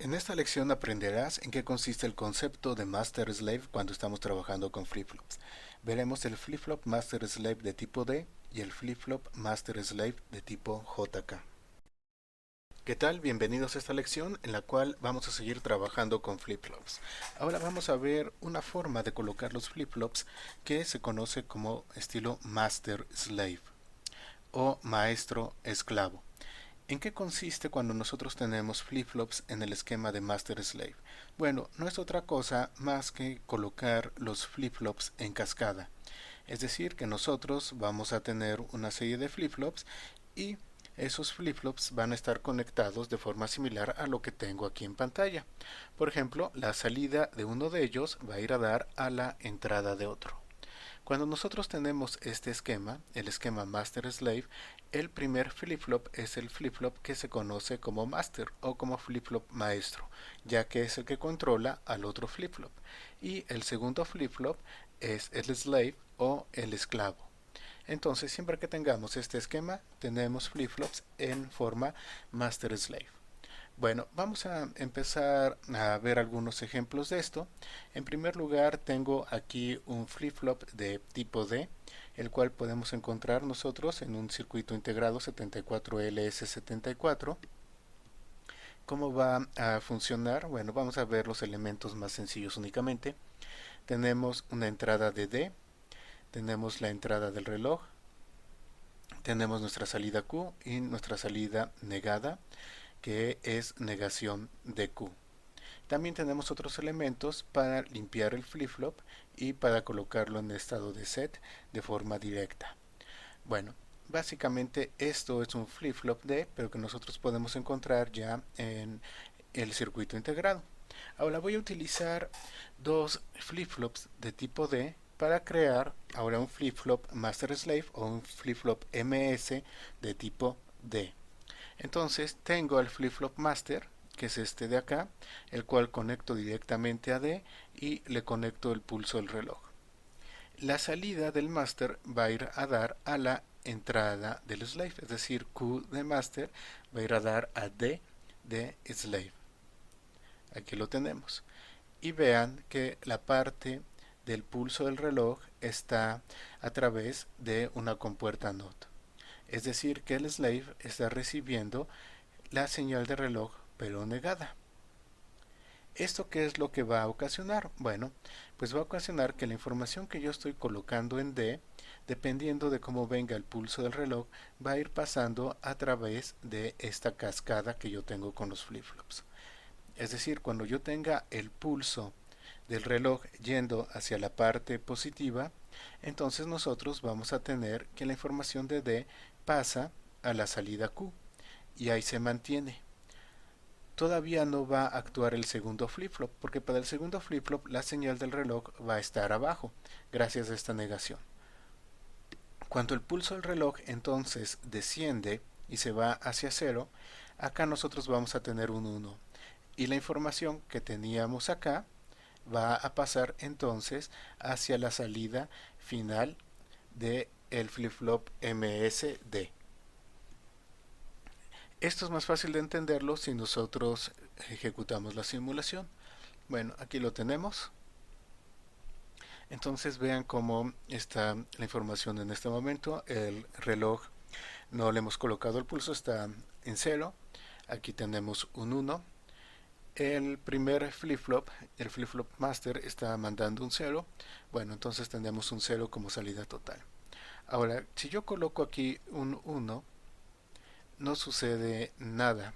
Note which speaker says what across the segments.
Speaker 1: En esta lección aprenderás en qué consiste el concepto de Master Slave cuando estamos trabajando con flip-flops. Veremos el flip-flop Master Slave de tipo D y el flip-flop Master Slave de tipo JK. ¿Qué tal? Bienvenidos a esta lección en la cual vamos a seguir trabajando con flip-flops. Ahora vamos a ver una forma de colocar los flip-flops que se conoce como estilo Master Slave o maestro esclavo. ¿En qué consiste cuando nosotros tenemos flip-flops en el esquema de Master Slave? Bueno, no es otra cosa más que colocar los flip-flops en cascada. Es decir, que nosotros vamos a tener una serie de flip-flops y esos flip-flops van a estar conectados de forma similar a lo que tengo aquí en pantalla. Por ejemplo, la salida de uno de ellos va a ir a dar a la entrada de otro. Cuando nosotros tenemos este esquema, el esquema Master Slave, el primer flip-flop es el flip-flop que se conoce como Master o como flip-flop maestro, ya que es el que controla al otro flip-flop. Y el segundo flip-flop es el Slave o el esclavo. Entonces, siempre que tengamos este esquema, tenemos flip-flops en forma Master Slave. Bueno, vamos a empezar a ver algunos ejemplos de esto. En primer lugar, tengo aquí un flip-flop de tipo D, el cual podemos encontrar nosotros en un circuito integrado 74LS74. ¿Cómo va a funcionar? Bueno, vamos a ver los elementos más sencillos únicamente. Tenemos una entrada de D, tenemos la entrada del reloj, tenemos nuestra salida Q y nuestra salida negada, que es negación de Q. También tenemos otros elementos para limpiar el flip-flop y para colocarlo en estado de set de forma directa. Bueno, básicamente esto es un flip-flop D, pero que nosotros podemos encontrar ya en el circuito integrado. Ahora voy a utilizar dos flip-flops de tipo D para crear ahora un flip-flop Master Slave o un flip-flop MS de tipo D. Entonces tengo el flip-flop master, que es este de acá, el cual conecto directamente a D y le conecto el pulso del reloj. La salida del master va a ir a dar a la entrada del slave, es decir, Q de master va a ir a dar a D de slave. Aquí lo tenemos. Y vean que la parte del pulso del reloj está a través de una compuerta NOT. Es decir, que el slave está recibiendo la señal de reloj pero negada. ¿Esto qué es lo que va a ocasionar? Bueno, pues va a ocasionar que la información que yo estoy colocando en D, dependiendo de cómo venga el pulso del reloj, va a ir pasando a través de esta cascada que yo tengo con los flip-flops. Es decir, cuando yo tenga el pulso del reloj yendo hacia la parte positiva, entonces nosotros vamos a tener que la información de D pasa a la salida Q y ahí se mantiene. Todavía no va a actuar el segundo flip-flop, porque para el segundo flip-flop la señal del reloj va a estar abajo, gracias a esta negación. Cuando el pulso del reloj entonces desciende y se va hacia cero, acá nosotros vamos a tener un 1. Y la información que teníamos acá va a pasar entonces hacia la salida final del flip-flop MSD. Esto es más fácil de entenderlo si nosotros ejecutamos la simulación. Bueno, aquí lo tenemos. Entonces vean cómo está la información en este momento. El reloj no le hemos colocado el pulso, está en cero. Aquí tenemos un 1. El primer flip-flop, el flip-flop master, está mandando un 0. Bueno, entonces tenemos un 0 como salida total. Ahora, si yo coloco aquí un 1, no sucede nada.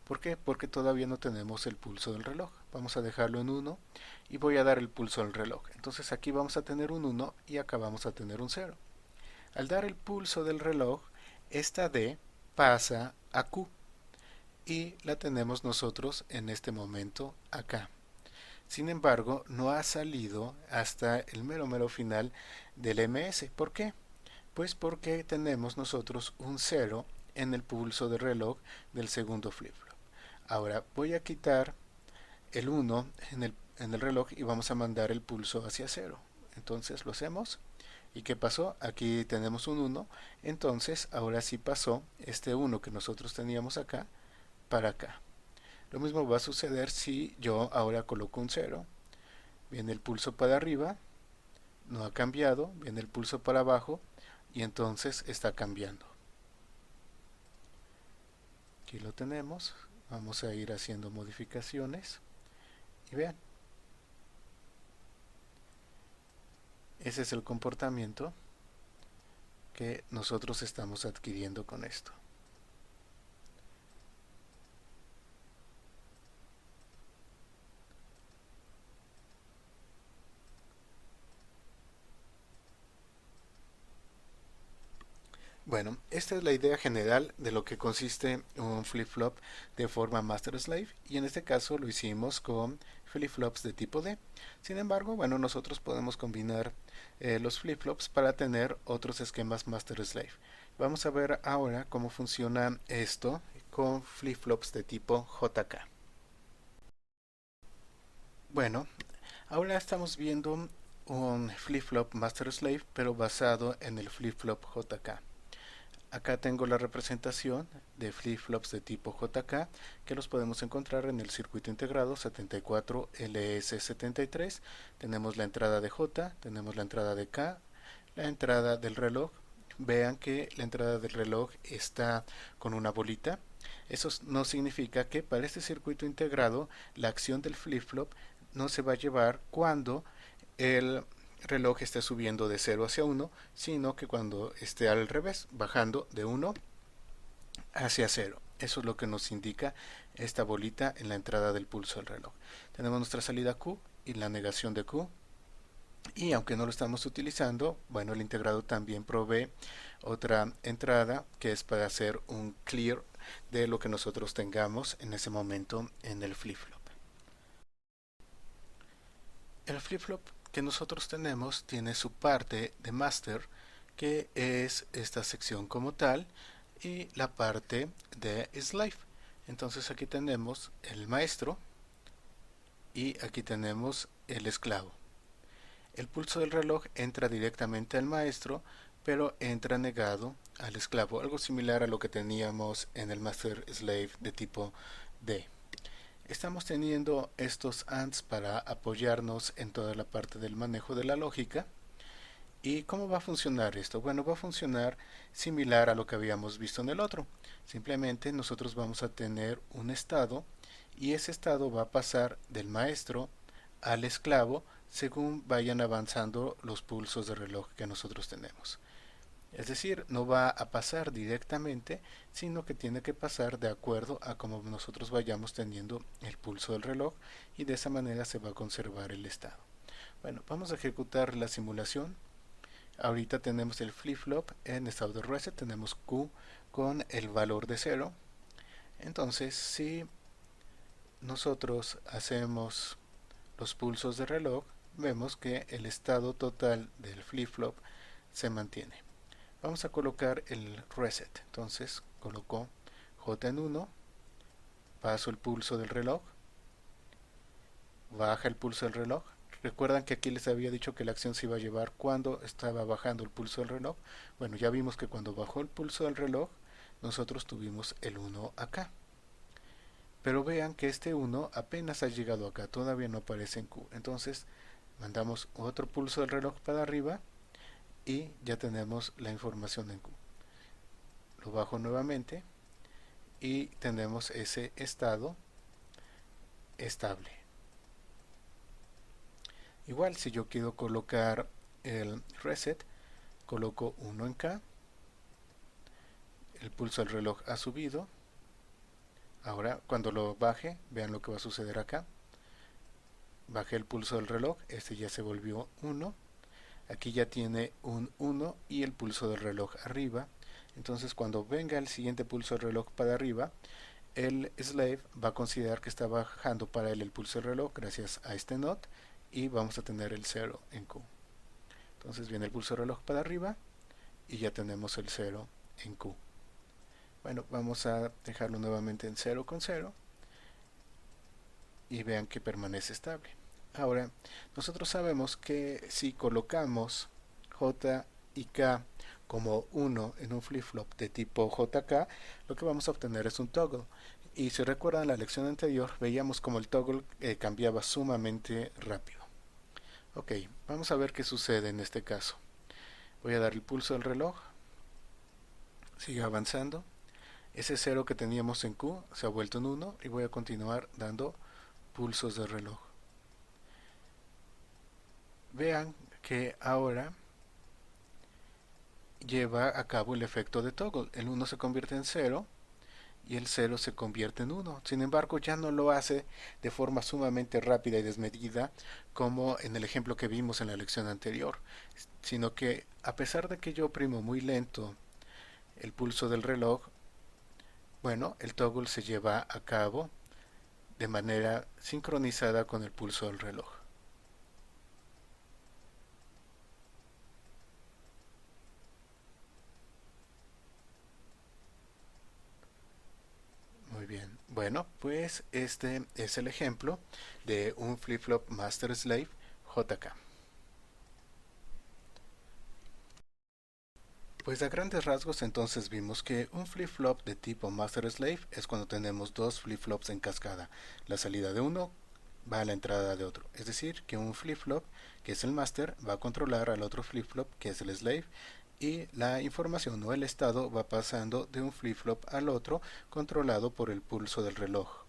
Speaker 1: ¿Por qué? Porque todavía no tenemos el pulso del reloj. Vamos a dejarlo en 1 y voy a dar el pulso al reloj. Entonces aquí vamos a tener un 1 y acá vamos a tener un 0. Al dar el pulso del reloj, esta D pasa a Q y la tenemos nosotros en este momento acá. Sin embargo, no ha salido hasta el mero final del MS. ¿Por qué? Pues porque tenemos nosotros un 0 en el pulso del reloj del segundo flip-flop. Ahora voy a quitar el 1 en el reloj y vamos a mandar el pulso hacia 0. Entonces lo hacemos. ¿Y qué pasó? Aquí tenemos un 1. Entonces ahora sí pasó este 1 que nosotros teníamos acá para acá. Lo mismo va a suceder si yo ahora coloco un 0. Viene el pulso para arriba, no ha cambiado, viene el pulso para abajo y entonces está cambiando. Aquí lo tenemos. Vamos a ir haciendo modificaciones y vean, ese es el comportamiento que nosotros estamos adquiriendo con esto. Bueno, esta es la idea general de lo que consiste un flip-flop de forma master-slave, y en este caso lo hicimos con flip-flops de tipo D. Sin embargo, bueno, nosotros podemos combinar los flip-flops para tener otros esquemas master-slave. Vamos a ver ahora cómo funciona esto con flip-flops de tipo JK. Bueno, ahora estamos viendo un flip-flop master-slave, pero basado en el flip-flop JK. Acá tengo la representación de flip-flops de tipo JK, que los podemos encontrar en el circuito integrado 74LS73. Tenemos la entrada de J, tenemos la entrada de K, la entrada del reloj. Vean que la entrada del reloj está con una bolita. Eso no significa que para este circuito integrado la acción del flip-flop no se va a llevar cuando el reloj esté subiendo de 0 hacia 1, sino que cuando esté al revés, bajando de 1 hacia 0. Eso es lo que nos indica esta bolita en la entrada del pulso del reloj. Tenemos nuestra salida Q y la negación de Q. Y aunque no lo estamos utilizando, bueno, el integrado también provee otra entrada que es para hacer un clear de lo que nosotros tengamos en ese momento en el flip-flop. El flip-flop que nosotros tenemos tiene su parte de master, que es esta sección como tal, y la parte de slave. Entonces aquí tenemos el maestro y aquí tenemos el esclavo. El pulso del reloj entra directamente al maestro, pero entra negado al esclavo, algo similar a lo que teníamos en el master slave de tipo D. Estamos teniendo estos ANDs para apoyarnos en toda la parte del manejo de la lógica. ¿Y cómo va a funcionar esto? Bueno, va a funcionar similar a lo que habíamos visto en el otro. Simplemente nosotros vamos a tener un estado y ese estado va a pasar del maestro al esclavo según vayan avanzando los pulsos de reloj que nosotros tenemos. Es decir, no va a pasar directamente, sino que tiene que pasar de acuerdo a cómo nosotros vayamos teniendo el pulso del reloj, y de esa manera se va a conservar el estado. Bueno, vamos a ejecutar la simulación. Ahorita tenemos el flip-flop en estado de reset, tenemos Q con el valor de 0. Entonces, si nosotros hacemos los pulsos de reloj, vemos que el estado total del flip-flop se mantiene. Vamos a colocar el reset. Entonces coloco J en 1, paso el pulso del reloj, baja el pulso del reloj. Recuerdan que aquí les había dicho que la acción se iba a llevar cuando estaba bajando el pulso del reloj. Bueno, ya vimos que cuando bajó el pulso del reloj, nosotros tuvimos el 1 acá. Pero vean que este 1 apenas ha llegado acá, todavía no aparece en Q. Entonces mandamos otro pulso del reloj para arriba y ya tenemos la información en Q. Lo bajo nuevamente y tenemos ese estado estable. Igual, si yo quiero colocar el reset, coloco 1 en K, el pulso del reloj ha subido. Ahora cuando lo baje, vean lo que va a suceder acá. Bajé el pulso del reloj, este ya se volvió 1. Aquí ya tiene un 1 y el pulso del reloj arriba. Entonces cuando venga el siguiente pulso del reloj para arriba, el slave va a considerar que está bajando para él el pulso del reloj gracias a este NOT, y vamos a tener el 0 en Q. Entonces viene el pulso del reloj para arriba y ya tenemos el 0 en Q. Bueno, vamos a dejarlo nuevamente en 0 con 0 y vean que permanece estable. Ahora, nosotros sabemos que si colocamos J y K como 1 en un flip-flop de tipo JK, lo que vamos a obtener es un toggle. Y si recuerdan la lección anterior, veíamos como el toggle cambiaba sumamente rápido. Ok, vamos a ver qué sucede en este caso. Voy a dar el pulso del reloj, sigue avanzando. Ese 0 que teníamos en Q se ha vuelto en 1 y voy a continuar dando pulsos de reloj. Vean que ahora lleva a cabo el efecto de toggle. El 1 se convierte en 0 y el 0 se convierte en 1. Sin embargo, ya no lo hace de forma sumamente rápida y desmedida como en el ejemplo que vimos en la lección anterior, sino que a pesar de que yo oprimo muy lento el pulso del reloj, bueno, el toggle se lleva a cabo de manera sincronizada con el pulso del reloj. Muy bien. Bueno, pues este es el ejemplo de un flip-flop Master Slave JK. Pues a grandes rasgos entonces vimos que un flip-flop de tipo Master Slave es cuando tenemos dos flip-flops en cascada. La salida de uno va a la entrada de otro. Es decir, que un flip-flop, que es el Master, va a controlar al otro flip-flop, que es el Slave, y la información o el estado va pasando de un flip-flop al otro controlado por el pulso del reloj.